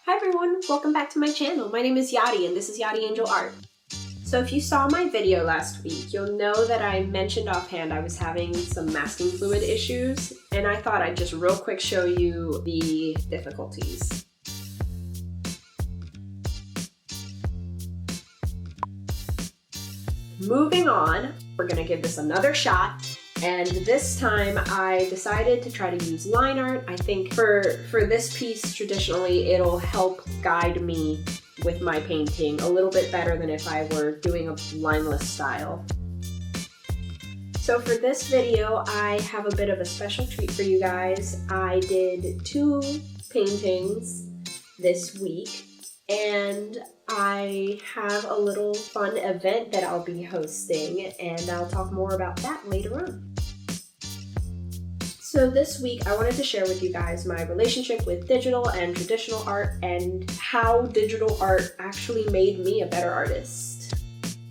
Hi everyone, welcome back to my channel. My name is Yadi and this is Yadi Angel Art. So if you saw my video last week, you'll know that I mentioned offhand I was having some masking fluid issues, and I thought I'd just real quick show you the difficulties. Moving on, we're gonna give this another shot. And this time I decided to try to use line art. I think for this piece, traditionally, it'll help guide me with my painting a little bit better than if I were doing a lineless style. So for this video, I have a bit of a special treat for you guys. I did 2 paintings this week, and I have a little fun event that I'll be hosting, and I'll talk more about that later on. So this week I wanted to share with you guys my relationship with digital and traditional art and how digital art actually made me a better artist.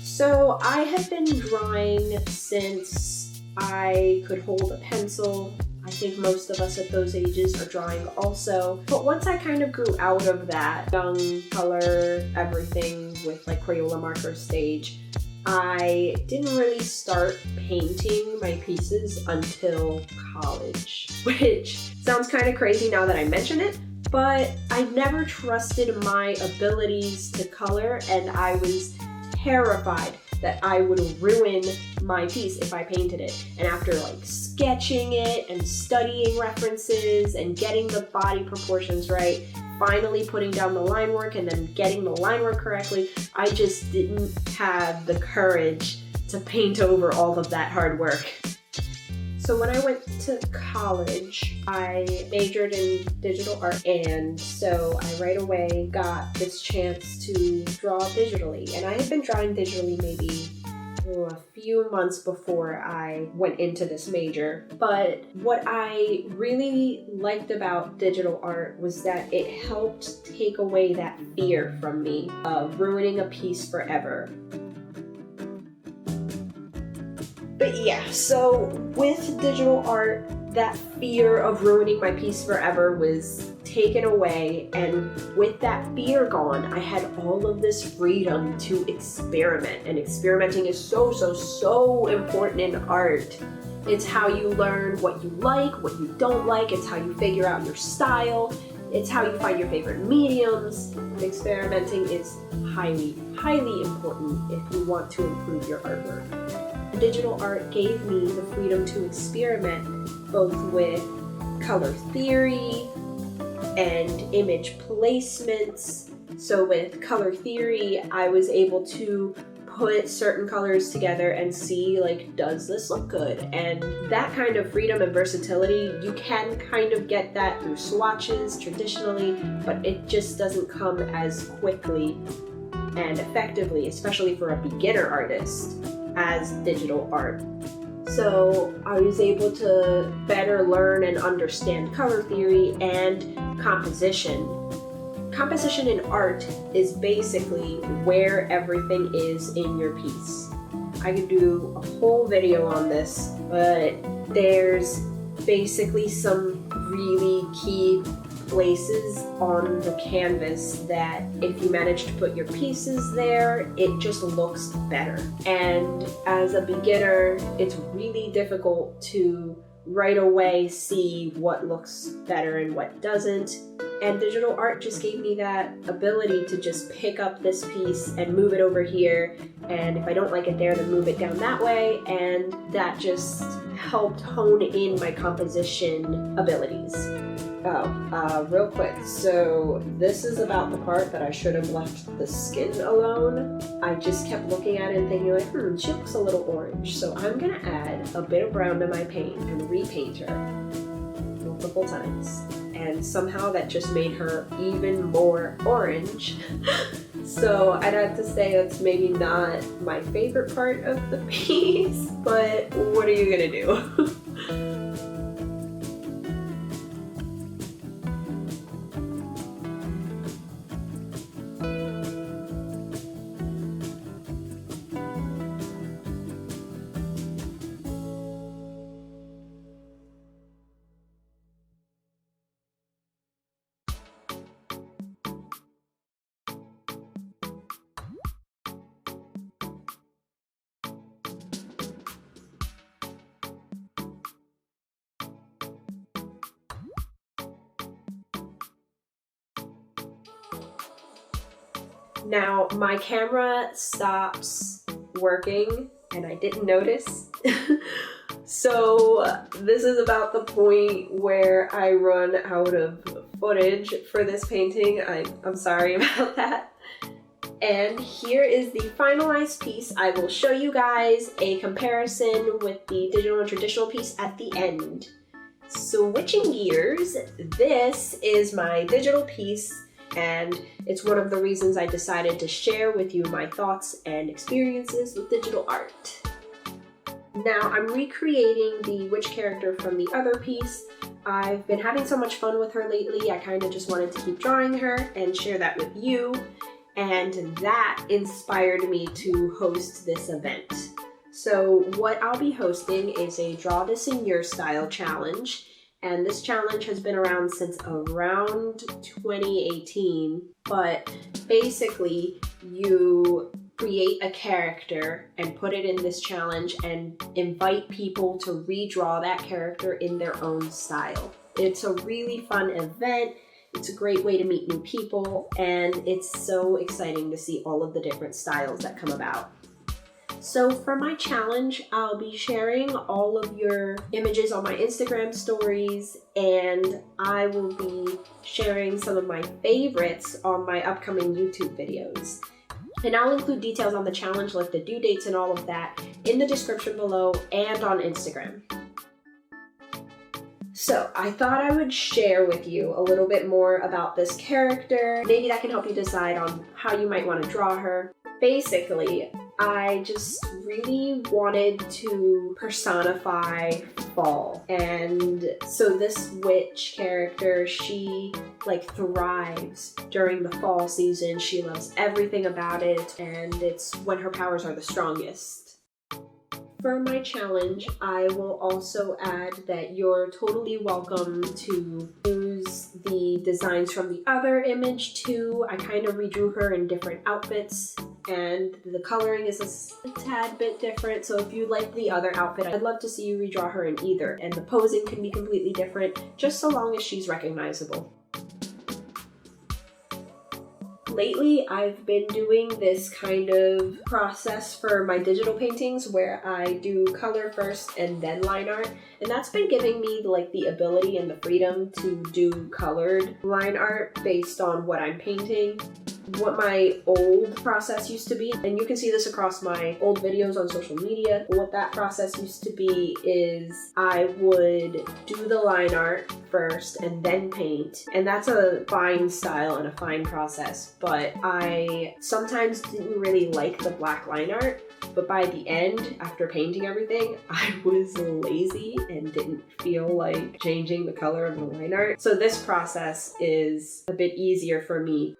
So I have been drawing since I could hold a pencil. I think most of us at those ages are drawing also. But once I kind of grew out of that young color everything with like Crayola marker stage, I didn't really start painting my pieces until college, which sounds kind of crazy now that I mention it, but I never trusted my abilities to color, and I was terrified that I would ruin my piece if I painted it. And after like sketching it and studying references and getting the body proportions right, finally putting down the line work and then getting the line work correctly, I just didn't have the courage to paint over all of that hard work. So when I went to college, I majored in digital art, and so I right away got this chance to draw digitally. And I had been drawing digitally maybe a few months before I went into this major. But what I really liked about digital art was that it helped take away that fear from me of ruining a piece forever. But yeah, so with digital art, that fear of ruining my piece forever was taken away, and with that fear gone, I had all of this freedom to experiment, and experimenting is so important in art. It's how you learn what you like, what you don't like, it's how you figure out your style, it's how you find your favorite mediums. Experimenting is highly important if you want to improve your artwork. Digital art gave me the freedom to experiment both with color theory and image placements. So with color theory, I was able to put certain colors together and see, like, does this look good? And that kind of freedom and versatility, you can kind of get that through swatches traditionally, but it just doesn't come as quickly and effectively, especially for a beginner artist, as digital art. So I was able to better learn and understand color theory and composition. Composition in art is basically where everything is in your piece. I could do a whole video on this, but there's basically some really key places on the canvas that if you manage to put your pieces there, it just looks better. And as a beginner, it's really difficult to right away see what looks better and what doesn't. And digital art just gave me that ability to just pick up this piece and move it over here, and if I don't like it there, then move it down that way, and that just helped hone in my composition abilities. Real quick, so this is about the part that I should have left the skin alone. I just kept looking at it and thinking like, she looks a little orange, so I'm gonna add a bit of brown to my paint and repaint her multiple times. And somehow that just made her even more orange. So I'd have to say that's maybe not my favorite part of the piece, but what are you gonna do? Now my camera stops working and I didn't notice. So this is about the point where I run out of footage for this painting. I'm sorry about that. And here is the finalized piece. I will show you guys a comparison with the digital and traditional piece at the end. Switching gears, this is my digital piece, and it's one of the reasons I decided to share with you my thoughts and experiences with digital art. Now I'm recreating the witch character from the other piece. I've been having so much fun with her lately, I kind of just wanted to keep drawing her and share that with you, and that inspired me to host this event. So what I'll be hosting is a Draw This in Your Style challenge, and this challenge has been around since around 2018, but basically you create a character and put it in this challenge and invite people to redraw that character in their own style. It's a really fun event. It's a great way to meet new people, and it's so exciting to see all of the different styles that come about. So for my challenge, I'll be sharing all of your images on my Instagram stories, and I will be sharing some of my favorites on my upcoming YouTube videos. And I'll include details on the challenge, like the due dates and all of that, in the description below and on Instagram. So I thought I would share with you a little bit more about this character. Maybe that can help you decide on how you might want to draw her. Basically, I just really wanted to personify fall. And so this witch character, she thrives during the fall season. She loves everything about it, and it's when her powers are the strongest. For my challenge, I will also add that you're totally welcome to use the designs from the other image too. I kind of redrew her in different outfits, and the coloring is a tad bit different, so if you like the other outfit, I'd love to see you redraw her in either, and the posing can be completely different, just so long as she's recognizable. Lately, I've been doing this kind of process for my digital paintings where I do color first and then line art, and that's been giving me the ability and the freedom to do colored line art based on what I'm painting. What my old process used to be, and you can see this across my old videos on social media, what that process used to be is I would do the line art first and then paint, and that's a fine style and a fine process, but I sometimes didn't really like the black line art. But by the end, after painting everything, I was lazy and didn't feel like changing the color of the line art. So this process is a bit easier for me.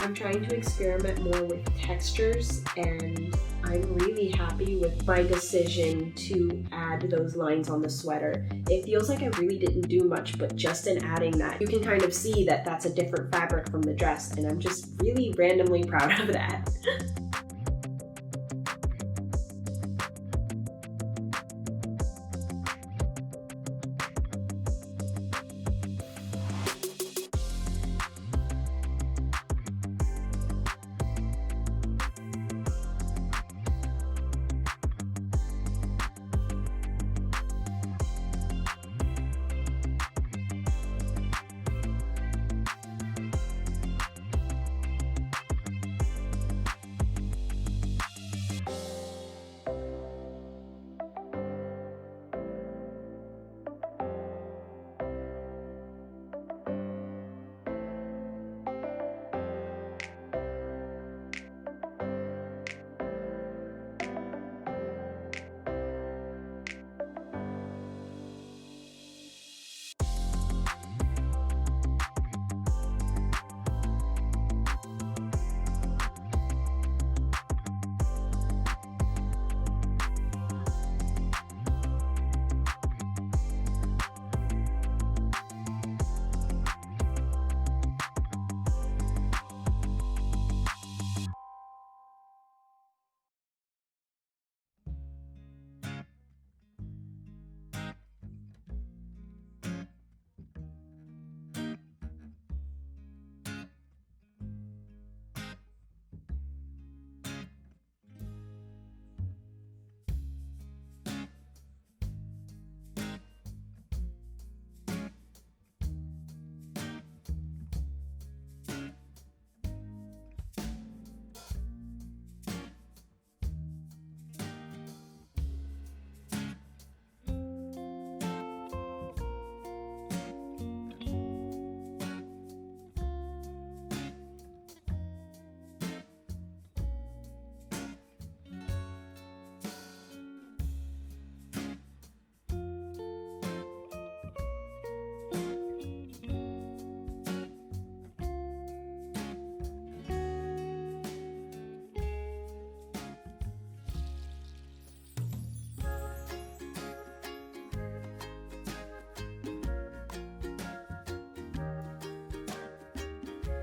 I'm trying to experiment more with textures, and I'm really happy with my decision to add those lines on the sweater. It feels like I really didn't do much, but just in adding that, you can kind of see that that's a different fabric from the dress, and I'm just really randomly proud of that.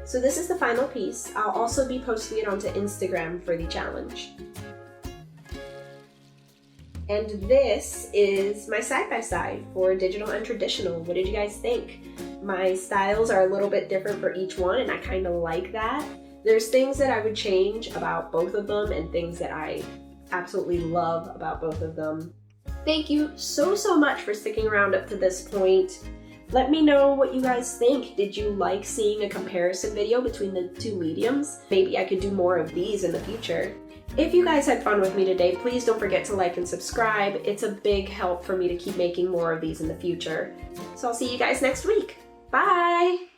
So this is the final piece. I'll also be posting it onto Instagram for the challenge. And this is my side-by-side for digital and traditional. What did you guys think? My styles are a little bit different for each one, and I kind of like that. There's things that I would change about both of them and things that I absolutely love about both of them. Thank you so much for sticking around up to this point. Let me know what you guys think. Did you like seeing a comparison video between the two mediums? Maybe I could do more of these in the future. If you guys had fun with me today, please don't forget to like and subscribe. It's a big help for me to keep making more of these in the future. So I'll see you guys next week. Bye!